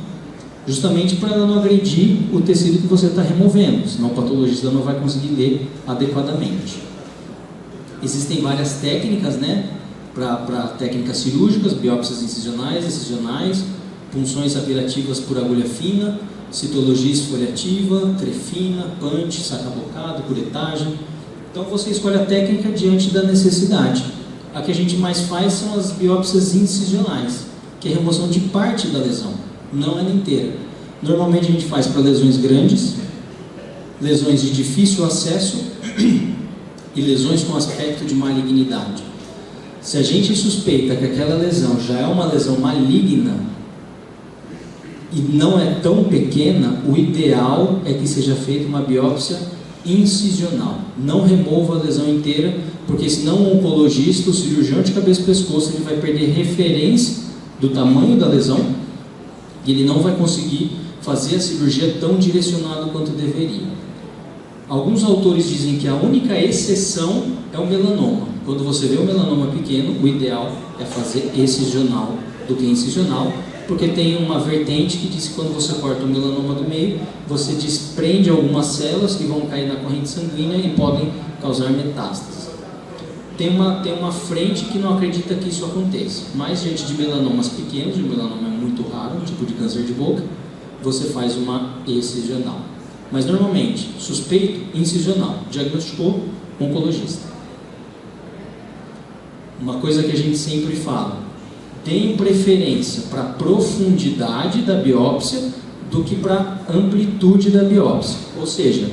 justamente para ela não agredir o tecido que você está removendo, senão o patologista não vai conseguir ler adequadamente. Existem várias técnicas, né, para técnicas cirúrgicas, biópsias incisionais, punções apirativas por agulha fina, citologia esfoliativa, trefina, punch, sacabocado, curetagem. Então você escolhe a técnica diante da necessidade. A que a gente mais faz são as biópsias incisionais, que é a remoção de parte da lesão, não ela inteira. Normalmente a gente faz para lesões grandes, lesões de difícil acesso e lesões com aspecto de malignidade. Se a gente suspeita que aquela lesão já é uma lesão maligna e não é tão pequena, o ideal é que seja feita uma biópsia incisional. Não remova a lesão inteira, porque senão o oncologista, o cirurgião de cabeça e pescoço, ele vai perder referência do tamanho da lesão e ele não vai conseguir fazer a cirurgia tão direcionada quanto deveria. Alguns autores dizem que a única exceção é o melanoma. Quando você vê o melanoma pequeno, o ideal é fazer excisional do que incisional, porque tem uma vertente que diz que quando você corta o melanoma do meio, você desprende algumas células que vão cair na corrente sanguínea e podem causar metástases. Tem uma frente que não acredita que isso aconteça, mas diante de melanomas pequenos, o melanoma é muito raro, um tipo de câncer de boca, você faz uma excisional. Mas normalmente, suspeito, incisional, diagnosticou, oncologista. Uma coisa que a gente sempre fala: deem preferência para a profundidade da biópsia do que para a amplitude da biópsia. Ou seja,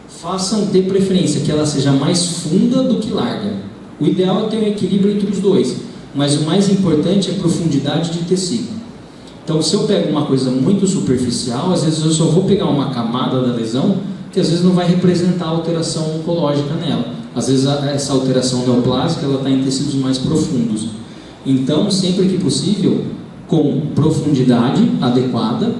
façam de preferência que ela seja mais funda do que larga. O ideal é ter um equilíbrio entre os dois, mas o mais importante é a profundidade de tecido. Então, se eu pego uma coisa muito superficial, às vezes eu só vou pegar uma camada da lesão que às vezes não vai representar alteração oncológica nela. Às vezes essa alteração neoplásica ela está em tecidos mais profundos. Então, sempre que possível, com profundidade adequada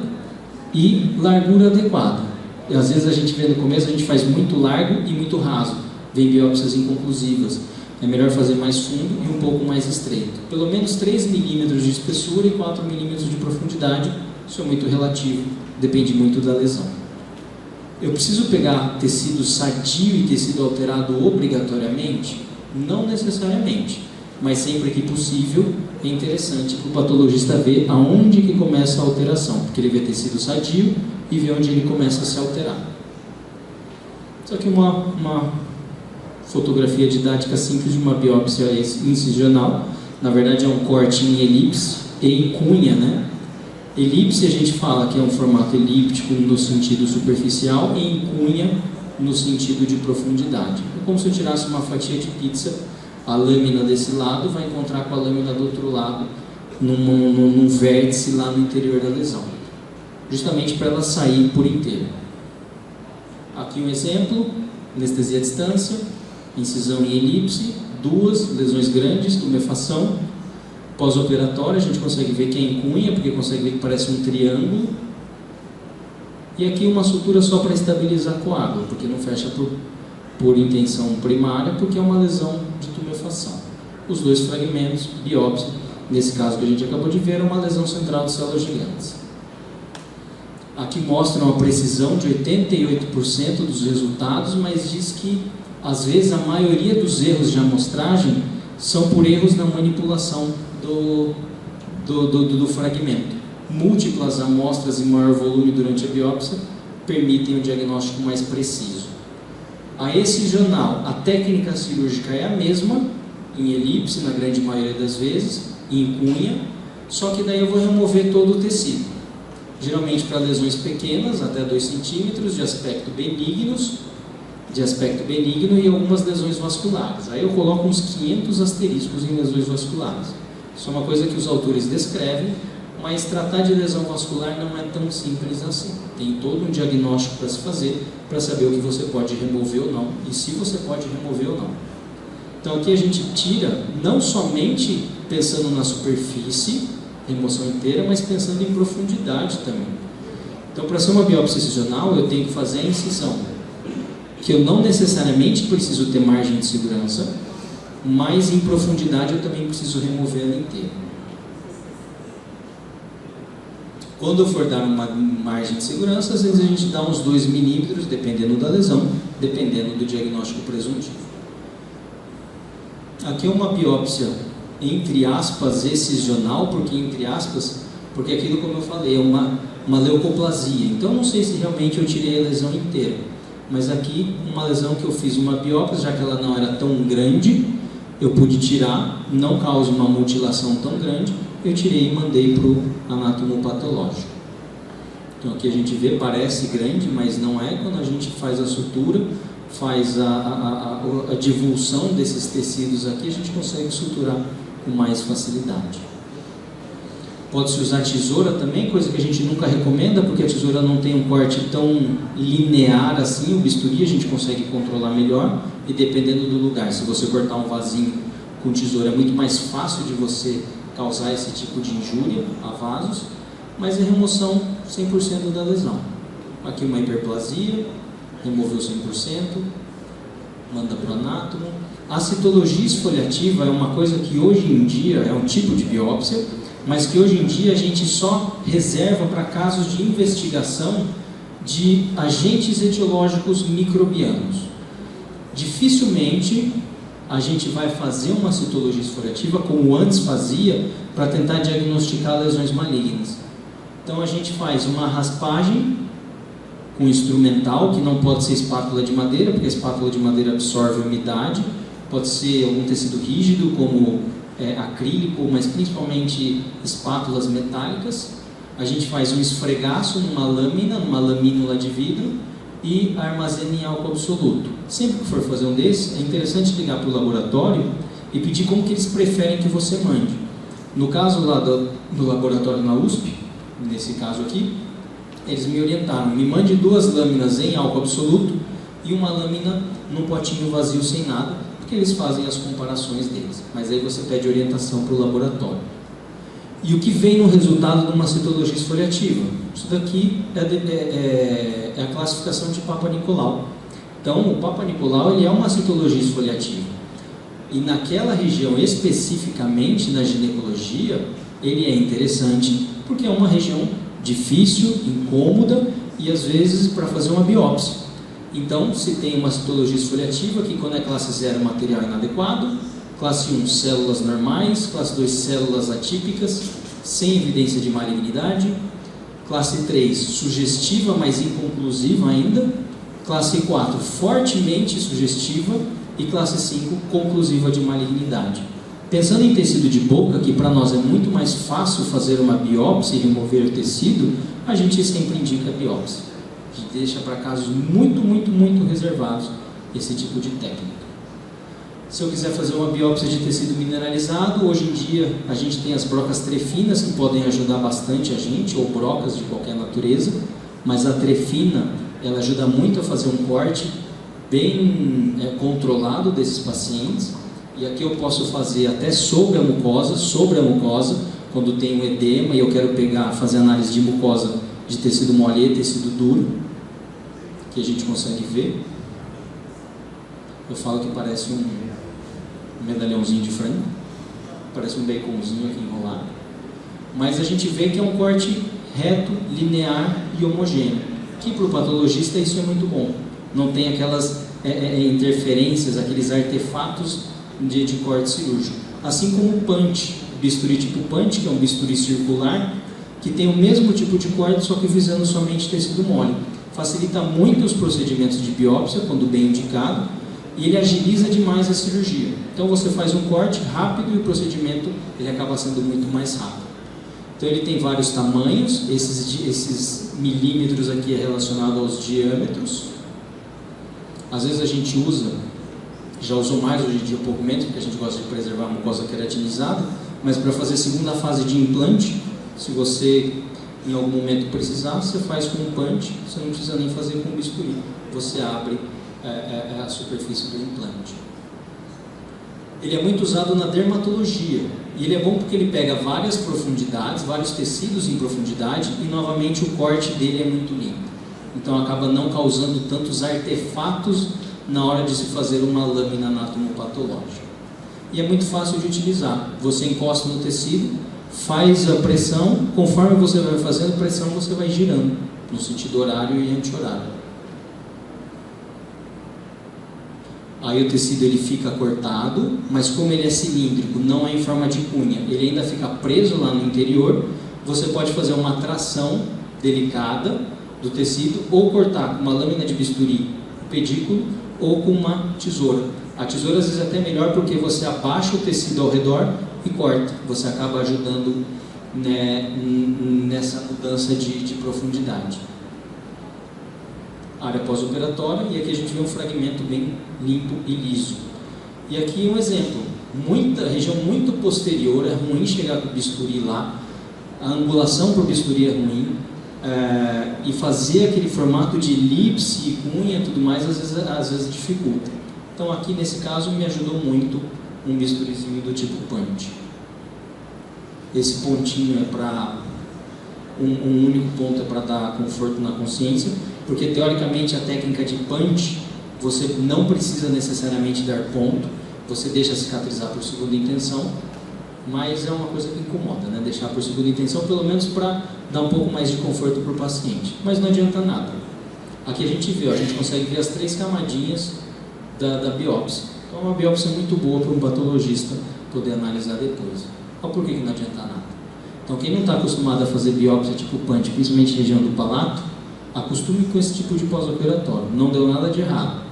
e largura adequada. E às vezes a gente vê no começo, a gente faz muito largo e muito raso. Vem biópsias inconclusivas. É melhor fazer mais fundo e um pouco mais estreito. Pelo menos 3 milímetros de espessura e 4 milímetros de profundidade. Isso é muito relativo, depende muito da lesão. Eu preciso pegar tecido sadio e tecido alterado obrigatoriamente? Não necessariamente, mas sempre que possível é interessante para o patologista ver aonde que começa a alteração, porque ele vê tecido sadio e vê onde ele começa a se alterar. Só que uma fotografia didática simples de uma biópsia incisional, na verdade é um corte em elipse e em cunha, né? Elipse a gente fala que é um formato elíptico no sentido superficial e em cunha no sentido de profundidade. É como se eu tirasse uma fatia de pizza, a lâmina desse lado vai encontrar com a lâmina do outro lado num vértice lá no interior da lesão, justamente para ela sair por inteiro. Aqui um exemplo, anestesia à distância, incisão em elipse, 2 lesões grandes, tumefação. Pós-operatório, a gente consegue ver que é em cunha, porque consegue ver que parece um triângulo. E aqui uma sutura só para estabilizar coágulo, porque não fecha por intenção primária, porque é uma lesão de tumefação. Os 2 fragmentos, biópsia, nesse caso que a gente acabou de ver, é uma lesão central de células gigantes. Aqui mostram a precisão de 88% dos resultados, mas diz que às vezes a maioria dos erros de amostragem são por erros na manipulação do fragmento. Múltiplas amostras em maior volume durante a biópsia permitem um diagnóstico mais preciso. A excisional, a técnica cirúrgica é a mesma, em elipse na grande maioria das vezes, em cunha, só que daí eu vou remover todo o tecido. Geralmente para lesões pequenas, até 2 centímetros, de aspecto benigno e algumas lesões vasculares. Aí eu coloco uns 500 asteriscos em lesões vasculares. Isso é uma coisa que os autores descrevem, mas tratar de lesão vascular não é tão simples assim. Tem todo um diagnóstico para se fazer, para saber o que você pode remover ou não, e se você pode remover ou não. Então aqui a gente tira, não somente pensando na superfície, remoção inteira, mas pensando em profundidade também. Então, para ser uma biópsia excisional, eu tenho que fazer a incisão, que eu não necessariamente preciso ter margem de segurança, mas em profundidade eu também preciso remover ela inteira. Quando eu for dar uma margem de segurança, às vezes a gente dá uns 2 milímetros, dependendo da lesão, dependendo do diagnóstico presuntivo. Aqui é uma biópsia, entre aspas, excisional, porque aquilo, como eu falei, é uma leucoplasia. Então, não sei se realmente eu tirei a lesão inteira. Mas aqui, uma lesão que eu fiz uma biópsia, já que ela não era tão grande, eu pude tirar, não causa uma mutilação tão grande, eu tirei e mandei para o anatomopatológico. Então aqui a gente vê, parece grande, mas não é. Quando a gente faz a sutura, faz a divulsão desses tecidos aqui, a gente consegue suturar com mais facilidade. Pode-se usar tesoura também, coisa que a gente nunca recomenda, porque a tesoura não tem um corte tão linear assim. O bisturi a gente consegue controlar melhor, e dependendo do lugar, se você cortar um vasinho com tesoura, é muito mais fácil de você causar esse tipo de injúria a vasos, mas é remoção 100% da lesão. Aqui uma hiperplasia, removeu 100%, manda para o anátomo. A citologia esfoliativa é uma coisa que hoje em dia é um tipo de biópsia, mas que hoje em dia a gente só reserva para casos de investigação de agentes etiológicos microbianos. Dificilmente a gente vai fazer uma citologia esfoliativa como antes fazia para tentar diagnosticar lesões malignas. Então a gente faz uma raspagem com instrumental, que não pode ser espátula de madeira, porque a espátula de madeira absorve umidade, pode ser algum tecido rígido como acrílico, mas principalmente espátulas metálicas. A gente faz um esfregaço numa lâmina, numa lamínula de vidro, e armazena em álcool absoluto. Sempre que for fazer um desses, é interessante ligar para o laboratório e pedir como que eles preferem que você mande. No caso lá do laboratório na USP, nesse caso aqui, eles me orientaram: me mande 2 lâminas em álcool absoluto e uma lâmina num potinho vazio sem nada, porque eles fazem as comparações deles. Mas aí você pede orientação para o laboratório. E o que vem no resultado de uma citologia esfoliativa? Isso daqui é a classificação de Papa Nicolau. Então, o Papa Nicolau ele é uma citologia esfoliativa. E naquela região, especificamente na ginecologia, ele é interessante porque é uma região difícil, incômoda e às vezes para fazer uma biópsia. Então, se tem uma citologia esfoliativa, que quando é classe 0, material inadequado, classe 1, células normais, classe 2, células atípicas, sem evidência de malignidade, classe 3, sugestiva, mas inconclusiva ainda, classe 4, fortemente sugestiva, e classe 5, conclusiva de malignidade. Pensando em tecido de boca, que para nós é muito mais fácil fazer uma biópsia e remover o tecido, a gente sempre indica a biópsia. A gente deixa para casos muito reservados esse tipo de técnica. Se eu quiser fazer uma biópsia de tecido mineralizado, hoje em dia a gente tem as brocas trefinas que podem ajudar bastante a gente, ou brocas de qualquer natureza, mas a trefina ela ajuda muito a fazer um corte bem controlado desses pacientes. E aqui eu posso fazer até sobre a mucosa, quando tem um edema e eu quero fazer análise de mucosa de tecido mole e tecido duro, que a gente consegue ver. Eu falo que parece um medalhãozinho de frango, parece um baconzinho aqui enrolado, mas a gente vê que é um corte reto, linear e homogêneo, que para o patologista isso é muito bom, não tem aquelas interferências, aqueles artefatos de corte cirúrgico, assim como o punch, bisturi tipo punch, que é um bisturi circular, que tem o mesmo tipo de corte, só que visando somente tecido mole, facilita muito os procedimentos de biópsia, quando bem indicado, e ele agiliza demais a cirurgia. Então você faz um corte rápido e o procedimento ele acaba sendo muito mais rápido. Então ele tem vários tamanhos, esses milímetros aqui é relacionado aos diâmetros. Às vezes a gente já usou mais hoje em dia um pouco menos, porque a gente gosta de preservar a mucosa queratinizada, mas para fazer a segunda fase de implante, se você em algum momento precisar, você faz com um punch, você não precisa nem fazer com bisturi, você abre a superfície do implante. Ele é muito usado na dermatologia, e ele é bom porque ele pega várias profundidades, vários tecidos em profundidade, e novamente o corte dele é muito limpo, então acaba não causando tantos artefatos na hora de se fazer uma lâmina anatomopatológica. E é muito fácil de utilizar, você encosta no tecido, faz a pressão, conforme você vai fazendo pressão você vai girando, no sentido horário e anti-horário. Aí o tecido ele fica cortado, mas como ele é cilíndrico, não é em forma de cunha, ele ainda fica preso lá no interior. Você pode fazer uma tração delicada do tecido, ou cortar com uma lâmina de bisturi, pedículo, ou com uma tesoura. A tesoura às vezes é até melhor porque você abaixa o tecido ao redor e corta, você acaba ajudando nessa mudança de profundidade. área pós-operatória, e aqui a gente vê um fragmento bem limpo e liso. E aqui um exemplo, região muito posterior, é ruim chegar com o bisturi lá, a angulação por bisturi é ruim, e fazer aquele formato de elipse, unha e tudo mais, às vezes dificulta. Então aqui nesse caso me ajudou muito um bisturizinho do tipo punch. Esse pontinho é para um único ponto é para dar conforto na consciência, porque teoricamente a técnica de punch você não precisa necessariamente dar ponto, você deixa cicatrizar por segunda intenção, mas é uma coisa que incomoda, né? Deixar por segunda intenção, pelo menos para dar um pouco mais de conforto para o paciente, mas não adianta nada. Aqui a gente vê, a gente consegue ver as 3 camadinhas da biópsia. Então é uma biópsia muito boa para um patologista poder analisar depois. Olha por que não adianta nada. Então quem não está acostumado a fazer biópsia tipo punch, principalmente região do palato, acostume com esse tipo de pós-operatório. Não deu nada de errado.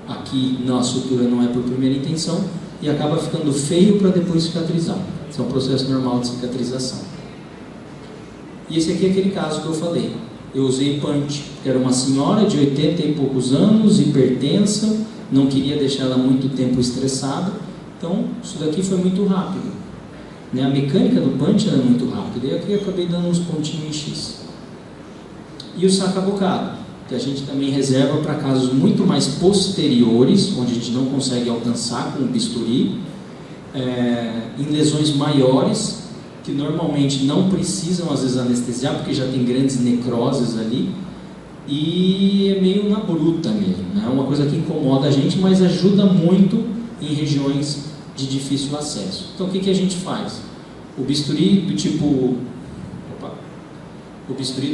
Aqui a sutura não é por primeira intenção e acaba ficando feio para depois cicatrizar. Esse é um processo normal de cicatrização. E esse aqui é aquele caso que eu falei. Eu usei punch, que era uma senhora de 80 e poucos anos, hipertensa, não queria deixar ela muito tempo estressada, então isso daqui foi muito rápido. A mecânica do punch era muito rápida, e aqui eu acabei dando uns pontinhos em X. E o sacabocado, que a gente também reserva para casos muito mais posteriores, onde a gente não consegue alcançar com o bisturi, em lesões maiores, que normalmente não precisam às vezes anestesiar, porque já tem grandes necroses ali, e é meio na bruta mesmo, né? É uma coisa que incomoda a gente, mas ajuda muito em regiões de difícil acesso. Então o que a gente faz? O bisturi do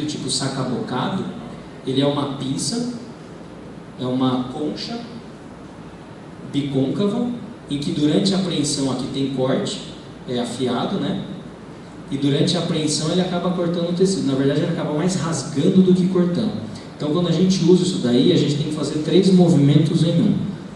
tipo sacabocado, ele é uma pinça, é uma concha bicôncava, em que durante a apreensão aqui tem corte, é afiado, né? E durante a apreensão ele acaba cortando o tecido. Na verdade ele acaba mais rasgando do que cortando. Então quando a gente usa isso daí, a gente tem que fazer 3 movimentos em um: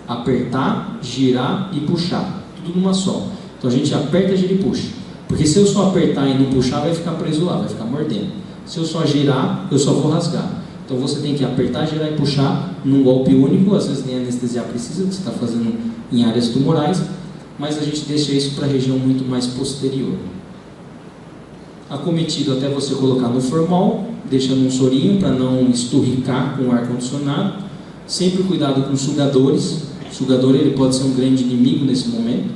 apertar, girar e puxar, tudo numa só. Então a gente aperta, gira e puxa, porque se eu só apertar e não puxar, vai ficar preso lá, vai ficar mordendo. Se eu só girar, eu só vou rasgar. Então você tem que apertar, girar e puxar num golpe único. Às vezes nem anestesiar precisa, você está fazendo em áreas tumorais, mas a gente deixa isso para a região muito mais posterior. Acometido até você colocar no formol, deixando um sorinho para não esturricar com o ar-condicionado. Sempre cuidado com sugadores. O sugador ele pode ser um grande inimigo nesse momento.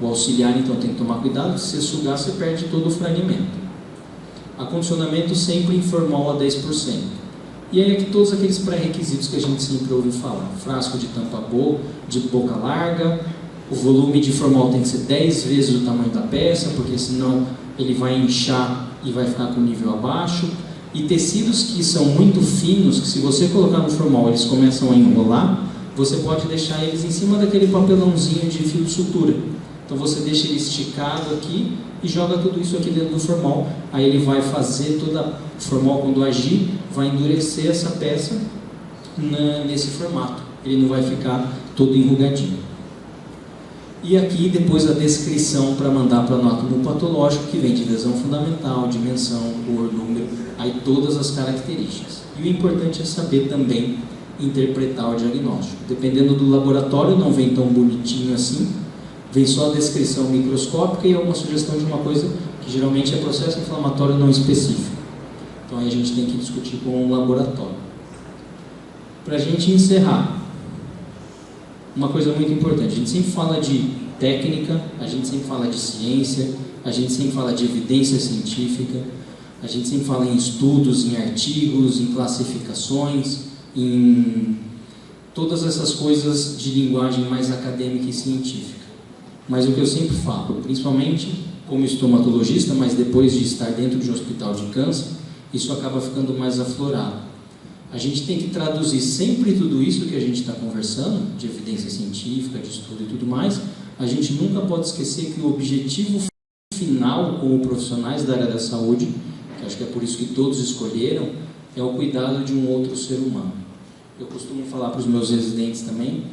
O auxiliar então tem que tomar cuidado, se você sugar você perde todo o fragmento. Acondicionamento sempre em formol a 10%. E aí aqui todos aqueles pré-requisitos que a gente sempre ouve falar: frasco de tampa boa, de boca larga, o volume de formol tem que ser 10 vezes o tamanho da peça, porque senão ele vai inchar e vai ficar com nível abaixo. E tecidos que são muito finos, que se você colocar no formol eles começam a enrolar, você pode deixar eles em cima daquele papelãozinho de fio de sutura. Então você deixa ele esticado aqui e joga tudo isso aqui dentro do formol. Aí ele vai fazer o formol, quando agir, vai endurecer essa peça nesse formato. Ele não vai ficar todo enrugadinho. E aqui depois a descrição para mandar para o anátomo patológico, que vem de lesão fundamental, dimensão, cor, número, aí todas as características. E o importante é saber também interpretar o diagnóstico. Dependendo do laboratório, não vem tão bonitinho assim, vem só a descrição microscópica e uma sugestão de uma coisa que geralmente é processo inflamatório não específico. Então aí a gente tem que discutir com o laboratório. Para a gente encerrar, uma coisa muito importante: a gente sempre fala de técnica, a gente sempre fala de ciência, a gente sempre fala de evidência científica, a gente sempre fala em estudos, em artigos, em classificações, em todas essas coisas de linguagem mais acadêmica e científica. Mas o que eu sempre falo, principalmente como estomatologista, mas depois de estar dentro de um hospital de câncer, isso acaba ficando mais aflorado. A gente tem que traduzir sempre tudo isso que a gente está conversando, de evidência científica, de estudo e tudo mais. A gente nunca pode esquecer que o objetivo final como profissionais da área da saúde, que acho que é por isso que todos escolheram, é o cuidado de um outro ser humano. Eu costumo falar para os meus residentes também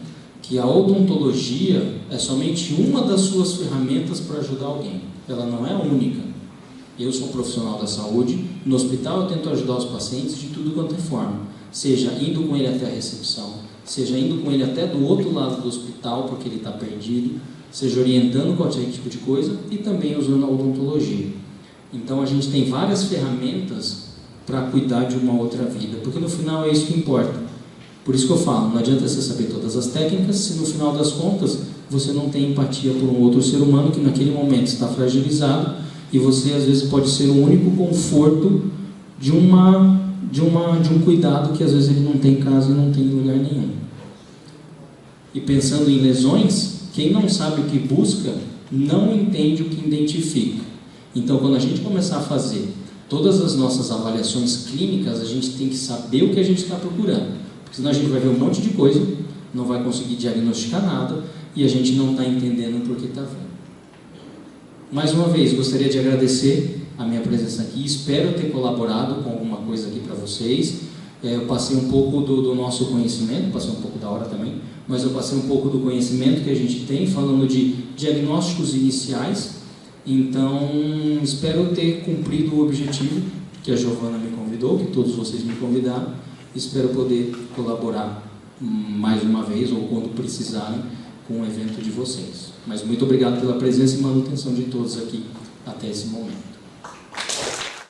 que a odontologia é somente uma das suas ferramentas para ajudar alguém. Ela não é a única. Eu sou um profissional da saúde, no hospital eu tento ajudar os pacientes de tudo quanto é forma, seja indo com ele até a recepção, seja indo com ele até do outro lado do hospital porque ele está perdido, seja orientando qualquer tipo de coisa e também usando a odontologia. Então a gente tem várias ferramentas para cuidar de uma outra vida, porque no final é isso que importa. Por isso que eu falo, não adianta você saber todas as técnicas se no final das contas você não tem empatia por um outro ser humano que naquele momento está fragilizado e você às vezes pode ser o único conforto de um cuidado que às vezes ele não tem em casa e não tem em lugar nenhum. E pensando em lesões, quem não sabe o que busca não entende o que identifica. Então quando a gente começar a fazer todas as nossas avaliações clínicas, a gente tem que saber o que a gente está procurando, porque senão a gente vai ver um monte de coisa, não vai conseguir diagnosticar nada e a gente não está entendendo por que está vendo. Mais uma vez, gostaria de agradecer a minha presença aqui, espero ter colaborado com alguma coisa aqui para vocês. Eu passei um pouco do nosso conhecimento, passei um pouco da hora também, mas eu passei um pouco do conhecimento que a gente tem, falando de diagnósticos iniciais. Então, espero ter cumprido o objetivo que a Giovana me convidou, que todos vocês me convidaram. Espero poder colaborar mais uma vez, ou quando precisarem, com o evento de vocês. Mas muito obrigado pela presença e manutenção de todos aqui até esse momento.